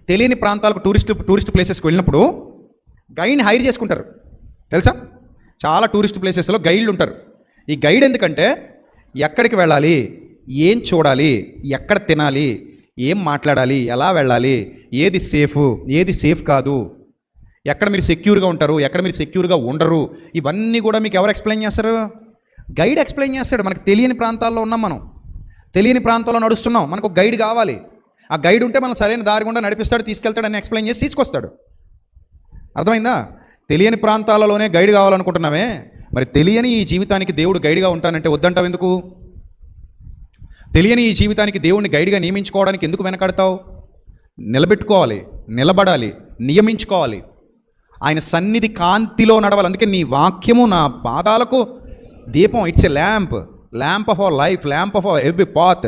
తెలియని ప్రాంతాలకు టూరిస్ట్ ప్లేసెస్కి వెళ్ళినప్పుడు గైడ్ని హైర్ చేసుకుంటారు తెలుసా. చాలా టూరిస్ట్ ప్లేసెస్లో గైడ్లు ఉంటారు. ఈ గైడ్ ఎందుకంటే ఎక్కడికి వెళ్ళాలి, ఏం చూడాలి, ఎక్కడ తినాలి, ఏం మాట్లాడాలి, ఎలా వెళ్ళాలి, ఏది సేఫ్ కాదు, ఎక్కడ మీరు సెక్యూర్గా ఉంటారు, ఎక్కడ మీరు సెక్యూర్గా ఉండరు, ఇవన్నీ కూడా మీకు ఎవరు ఎక్స్ప్లెయిన్ చేస్తారు? గైడ్ ఎక్స్ప్లెయిన్ చేస్తాడు. మనకు తెలియని ప్రాంతాల్లో ఉన్నాం, మనం తెలియని ప్రాంతంలో నడుస్తున్నాం, మనకు గైడ్ కావాలి. ఆ గైడ్ ఉంటే మనం సరైన దారి గుండా నడిపిస్తాడు, తీసుకెళ్తాడు, అని ఎక్స్ప్లెయిన్ చేసి తీసుకొస్తాడు. అర్థమైందా? తెలియని ప్రాంతాలలోనే గైడ్ కావాలనుకుంటున్నామే, మరి తెలియని ఈ జీవితానికి దేవుడు గైడ్గా ఉంటానంటే వద్దంటావు ఎందుకు? తెలియని ఈ జీవితానికి దేవుడిని గైడ్గా నియమించుకోవడానికి ఎందుకు వెనకాడతావు? నిలబెట్టుకోవాలి, నిలబడాలి, నియమించుకోవాలి. ఆయన సన్నిధి కాంతిలో నడవాలి. అందుకే నీ వాక్యము నా పాదాలకు దీపం. It's a lamp of our life, lamp of our every path.